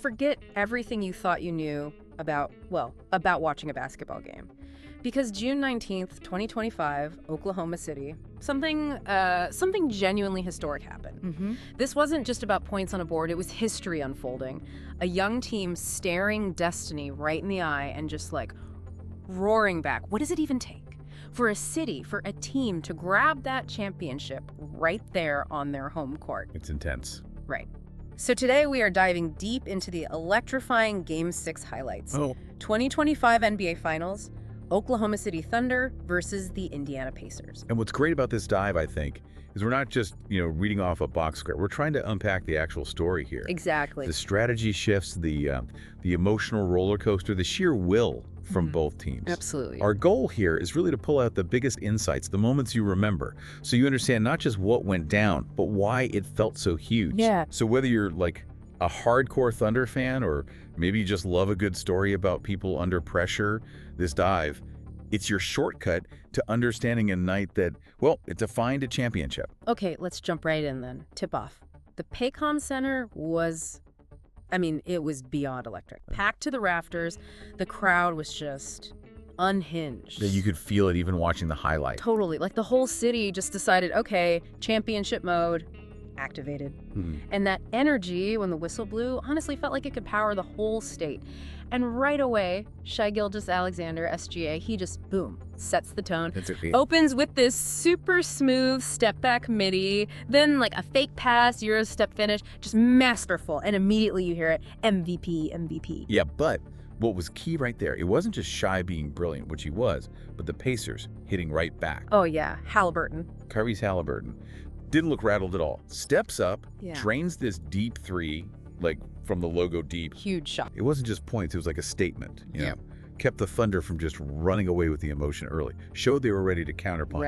forget everything you thought you knew about watching a basketball game. Because June 19th, 2025, Oklahoma City, something genuinely historic happened. This wasn't just about points on a board, it was history unfolding. A young team staring destiny right in the eye and just like roaring back. What does it even take for a city, for a team to grab that championship right there on their home court? It's intense. Right. So today we are diving deep into the electrifying Game 6 highlights. 2025 NBA Finals, Oklahoma City Thunder versus the Indiana Pacers. And what's great about this dive, I think, is we're not just, reading off a box script. We're trying to unpack the actual story here. Exactly. The strategy shifts, the emotional roller coaster, the sheer will from both teams. Absolutely. Our goal here is really to pull out the biggest insights, the moments you remember, so you understand not just what went down, but why it felt so huge. Yeah. So whether you're like a hardcore Thunder fan, or maybe you just love a good story about people under pressure, this dive, it's your shortcut to understanding a night that, well, it defined a championship. Okay, let's jump right in then. Tip off. The Paycom Center was, it was beyond electric. Packed to the rafters, the crowd was just unhinged. That you could feel it even watching the highlight. Totally. Like the whole city just decided, okay, championship mode activated. And that energy when the whistle blew honestly felt like it could power the whole state. And right away, Shai Gilgeous-Alexander, SGA, he just, boom, sets the tone. Opens with this super smooth step-back midi, then like a fake pass, Euro step finish, just masterful. And immediately you hear it, MVP, MVP. Yeah, but what was key right there, it wasn't just Shai being brilliant, which he was, but the Pacers hitting right back. Oh yeah, Haliburton. Tyrese Haliburton. Didn't look rattled at all. Steps up, Yeah. drains this deep three, like from the logo deep. Huge shot. It wasn't just points, it was like a statement. You know? Kept the Thunder from just running away with the emotion early. Showed they were ready to counterpunch.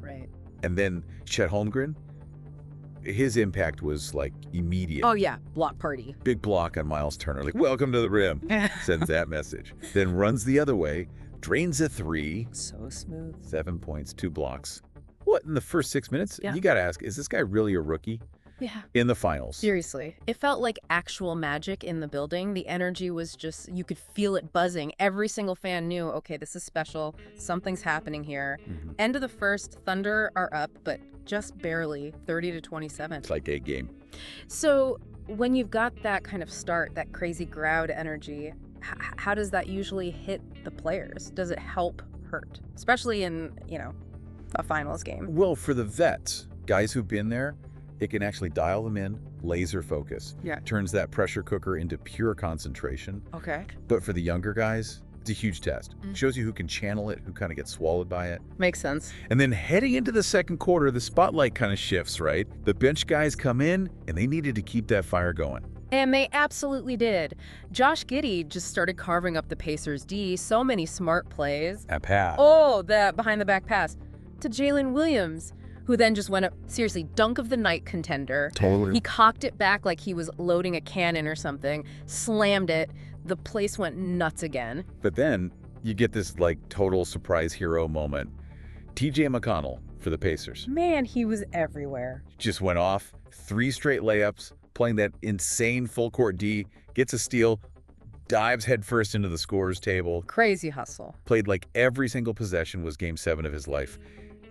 Right. And then Chet Holmgren, his impact was like immediate. Oh yeah, block party. Big block on Miles Turner, like, welcome to the rim. Sends that message. Then runs the other way, drains a three. So smooth. 7 points, 2 blocks. What, in the first 6 minutes? Yeah. You got to ask, is this guy really a rookie? Yeah. In the finals. Seriously. It felt like actual magic in the building. The energy was just, you could feel it buzzing. Every single fan knew, okay, this is special. Something's happening here. End of the first, Thunder are up, but just barely, 30-27. It's like a game. So when you've got that kind of start, that crazy crowd energy, how does that usually hit the players? Does it help, hurt? Especially in, a finals game. Well, for the vets, guys who've been there, it can actually dial them in, laser focus. Yeah. Turns that pressure cooker into pure concentration. Okay. But for the younger guys, it's a huge test. Shows you who can channel it, who kind of gets swallowed by it. Makes sense. And then heading into the second quarter, the spotlight kind of shifts, right? The bench guys come in, and they needed to keep that fire going. And they absolutely did. Josh Giddey just started carving up the Pacers' D. So many smart plays. A pass. Oh, that behind-the-back pass to Jalen Williams, who then just went up, seriously, dunk of the night contender. Totally. He cocked it back like he was loading a cannon or something, slammed it. The place went nuts again. But then you get this like total surprise hero moment. TJ McConnell for the Pacers. Man, he was everywhere. Just went off, 3 straight layups, playing that insane full court D, gets a steal, dives headfirst into the scorer's table. Crazy hustle. Played like every single possession was game 7 of his life.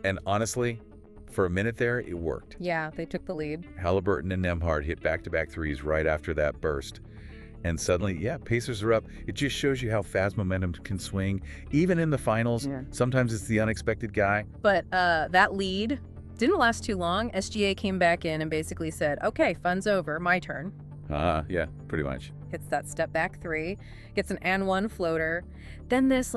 And honestly, for a minute there, it worked. Yeah, they took the lead. Haliburton and Nembhard hit back-to-back threes right after that burst. And suddenly, Pacers are up. It just shows you how fast momentum can swing. Even in the finals, sometimes it's the unexpected guy. But that lead didn't last too long. SGA came back in and basically said, okay, fun's over, my turn. Yeah, pretty much. Hits that step-back 3, gets an and 1 floater. Then this,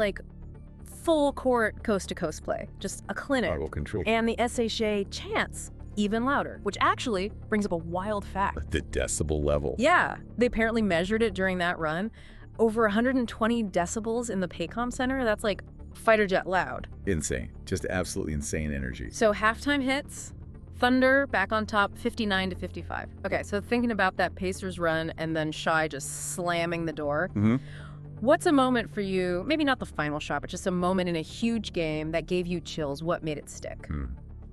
full court coast-to-coast play. Just a clinic. Toggle control. And the SHA chants even louder, which actually brings up a wild fact. The decibel level. Yeah, they apparently measured it during that run. Over 120 decibels in the Paycom Center. That's like fighter jet loud. Insane. Just absolutely insane energy. So halftime hits, Thunder back on top, 59-55. Okay, so thinking about that Pacers run and then Shai just slamming the door. What's a moment for you, maybe not the final shot, but just a moment in a huge game that gave you chills? What made it stick?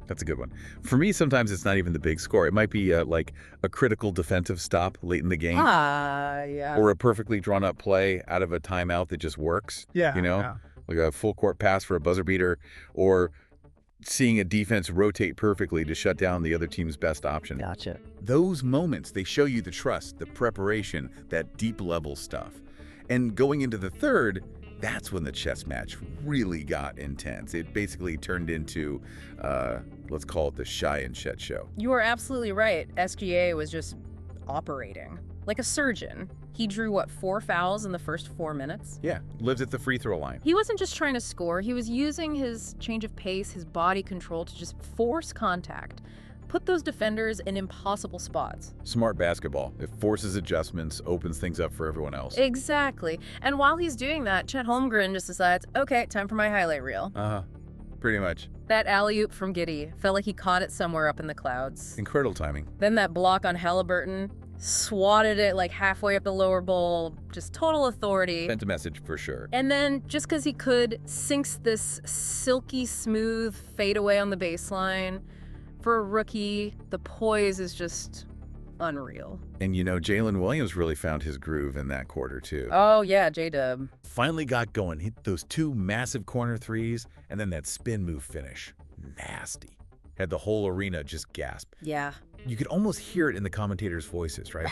That's a good one. For me, sometimes it's not even the big score. It might be like a critical defensive stop late in the game. Yeah. Or a perfectly drawn up play out of a timeout that just works. Yeah. You know, yeah. like a full court pass for a buzzer beater, or seeing a defense rotate perfectly to shut down the other team's best option. Gotcha. Those moments, they show you the trust, the preparation, that deep level stuff. And going into the third, that's when the chess match really got intense. It basically turned into, let's call it the Shai and Chet show. You are absolutely right. SGA was just operating like a surgeon. He drew, 4 fouls in the first 4 minutes? Yeah, lived at the free throw line. He wasn't just trying to score. He was using his change of pace, his body control to just force contact, put those defenders in impossible spots. Smart basketball. It forces adjustments, opens things up for everyone else. Exactly. And while he's doing that, Chet Holmgren just decides, okay, time for my highlight reel. Pretty much. That alley-oop from Giddey felt like he caught it somewhere up in the clouds. Incredible timing. Then that block on Haliburton, swatted it like halfway up the lower bowl, just total authority. Sent a message for sure. And then, just because he could, sinks this silky smooth fadeaway on the baseline. For a rookie, the poise is just unreal. And you know, Jalen Williams really found his groove in that quarter too. Oh yeah, J-Dub. Finally got going, hit those 2 massive corner threes, and then that spin move finish. Nasty. Had the whole arena just gasp. Yeah. You could almost hear it in the commentators' voices, right?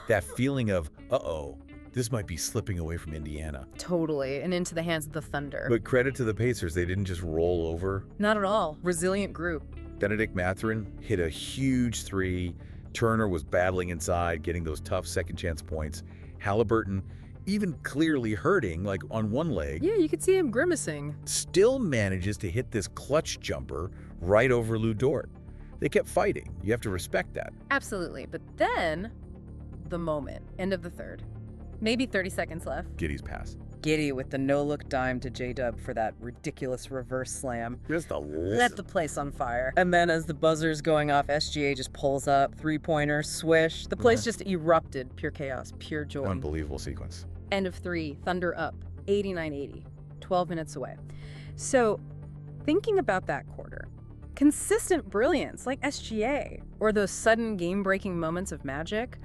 That feeling of, uh-oh, this might be slipping away from Indiana. Totally, and into the hands of the Thunder. But credit to the Pacers, they didn't just roll over. Not at all. Resilient group. Benedict Mathurin hit a huge 3. Turner was battling inside, getting those tough second-chance points. Haliburton, even clearly hurting, like on one leg, Yeah, you could see him grimacing. still manages to hit this clutch jumper right over Lou Dort. They kept fighting. You have to respect that. Absolutely. But then, the moment. End of the third. Maybe 30 seconds left. Giddey's pass. Giddey with the no-look dime to J-Dub for that ridiculous reverse slam. Just a Let the place on fire. And then as the buzzer's going off, SGA just pulls up, 3-pointer, swish. The place just erupted. Pure chaos, pure joy. unbelievable sequence. End of 3, Thunder up, 89-80, 12 minutes away. So, thinking about that quarter, consistent brilliance like SGA, or those sudden game-breaking moments of magic,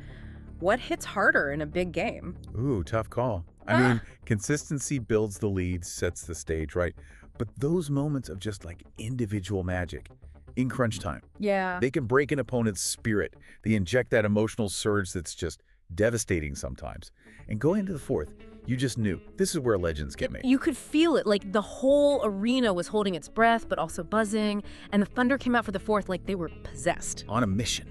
what hits harder in a big game? Ooh, tough call. I mean, consistency builds the leads, sets the stage, right? But those moments of just like individual magic in crunch time, Yeah. they can break an opponent's spirit. They inject that emotional surge that's just devastating sometimes. And going into the fourth, you just knew this is where legends get made. You could feel it, like the whole arena was holding its breath, but also buzzing, and the Thunder came out for the fourth like they were possessed. On a mission.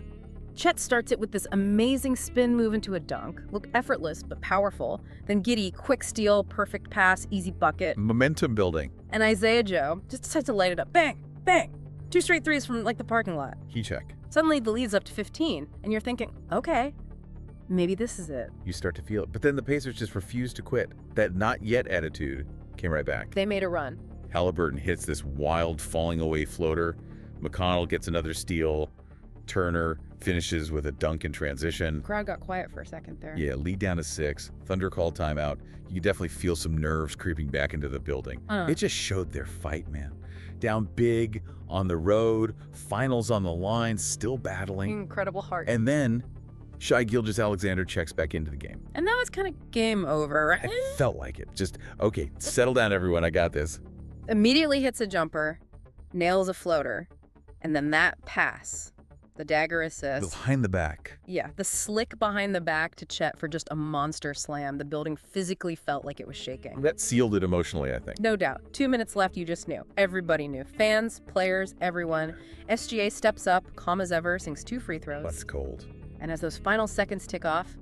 Chet starts it with this amazing spin move into a dunk. Look effortless, but powerful. Then Giddey, quick steal, perfect pass, easy bucket. Momentum building. And Isaiah Joe just decides to light it up. Bang! Bang! 2 straight threes from like the parking lot. Key check. Suddenly the lead's up to 15, and you're thinking, okay, maybe this is it. You start to feel it. But then the Pacers just refused to quit. That not yet attitude came right back. They made a run. Haliburton hits this wild falling away floater. McConnell gets another steal. Turner finishes with a dunk in transition. Crowd got quiet for a second there. Yeah, lead down to 6. Thunder called timeout. You can definitely feel some nerves creeping back into the building. It just showed their fight, man. Down big, on the road, finals on the line, still battling. Incredible heart. And then Shai Gilgeous-Alexander checks back into the game. And that was kind of game over, right? It felt like it. Just, okay, settle down, everyone. I got this. Immediately hits a jumper, nails a floater, and then that pass, the dagger assist. Behind the back. Yeah, the slick behind the back to Chet for just a monster slam. The building physically felt like it was shaking. That sealed it emotionally, I think. No doubt. 2 minutes left, you just knew. Everybody knew. Fans, players, everyone. SGA steps up, calm as ever, sinks 2 free throws. That's cold. And as those final seconds tick off,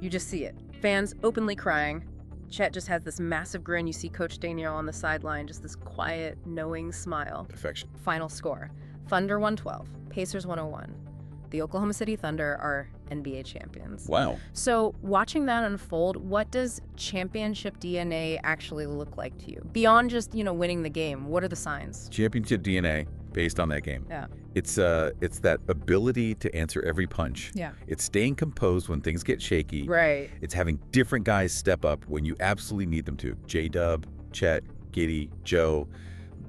you just see it. Fans openly crying. Chet just has this massive grin. You see Coach Daniel on the sideline, just this quiet, knowing smile. Affection. Final score, Thunder 112, Pacers 101. The Oklahoma City Thunder are NBA champions. Wow. So watching that unfold, what does championship DNA actually look like to you? Beyond just, winning the game, what are the signs? Championship DNA based on that game. Yeah. It's that ability to answer every punch. Yeah. It's staying composed when things get shaky. Right. It's having different guys step up when you absolutely need them to. J-Dub, Chet, Giddey, Joe.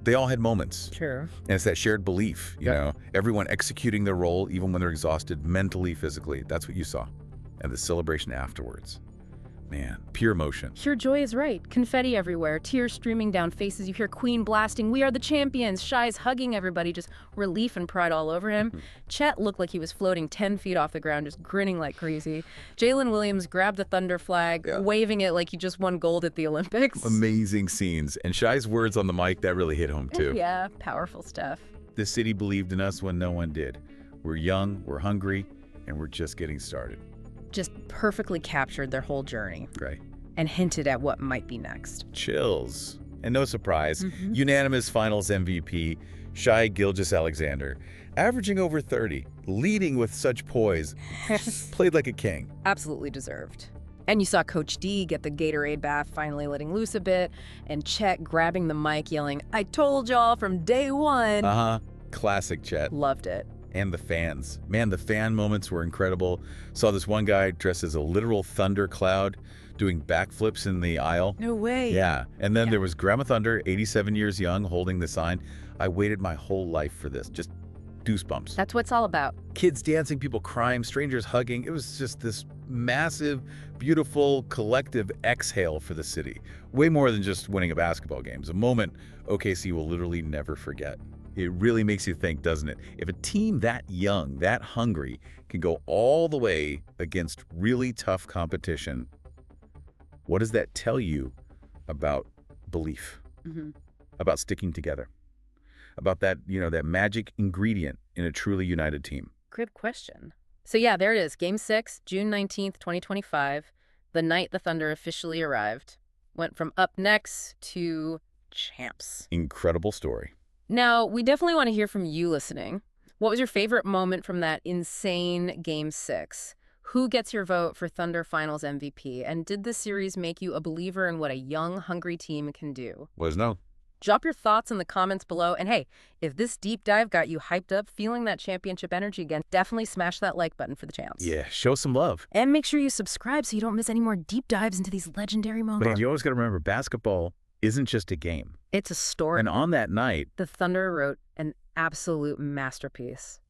They all had moments. Sure. And it's that shared belief, you know, everyone executing their role even when they're exhausted mentally, physically. That's what you saw. And the celebration afterwards. Man, pure emotion. Pure joy is right. Confetti everywhere, tears streaming down faces. You hear Queen blasting, "We are the champions." Shai's hugging everybody, just relief and pride all over him. Chet looked like he was floating 10 feet off the ground, just grinning like crazy. Jalen Williams grabbed the Thunder flag, waving it like he just won gold at the Olympics. Amazing scenes. And Shai's words on the mic, that really hit home too. Yeah, powerful stuff. The city believed in us when no one did. We're young, we're hungry, and we're just getting started. Just perfectly captured their whole journey. Right. And hinted at what might be next. Chills. And no surprise, unanimous finals MVP, Shai Gilgeous-Alexander, averaging over 30, leading with such poise, played like a king. Absolutely deserved. And you saw Coach D get the Gatorade bath, finally letting loose a bit, and Chet grabbing the mic, yelling, "I told y'all from day one." Classic Chet. Loved it. And the fans. Man, the fan moments were incredible. Saw this one guy dressed as a literal thunder cloud doing backflips in the aisle. No way. Yeah. And then there was Grandma Thunder, 87 years young, holding the sign. I waited my whole life for this. Just goosebumps. That's what it's all about. Kids dancing, people crying, strangers hugging. It was just this massive, beautiful, collective exhale for the city. Way more than just winning a basketball game. It's a moment OKC will literally never forget. It really makes you think, doesn't it? If a team that young, that hungry, can go all the way against really tough competition, what does that tell you about belief, about sticking together, about that, you know, that magic ingredient in a truly united team? Good question. So yeah, there it is. Game 6, June 19th, 2025, the night the Thunder officially arrived. Went from up next to champs. Incredible story. Now, we definitely want to hear from you listening. What was your favorite moment from that insane Game 6? Who gets your vote for Thunder Finals MVP? And did this series make you a believer in what a young, hungry team can do? Let us know. Drop your thoughts in the comments below. And hey, if this deep dive got you hyped up, feeling that championship energy again, definitely smash that like button for the champs. Yeah, show some love. And make sure you subscribe so you don't miss any more deep dives into these legendary moments. But you always got to remember, basketball isn't just a game. It's a story. And on that night, the Thunder wrote an absolute masterpiece.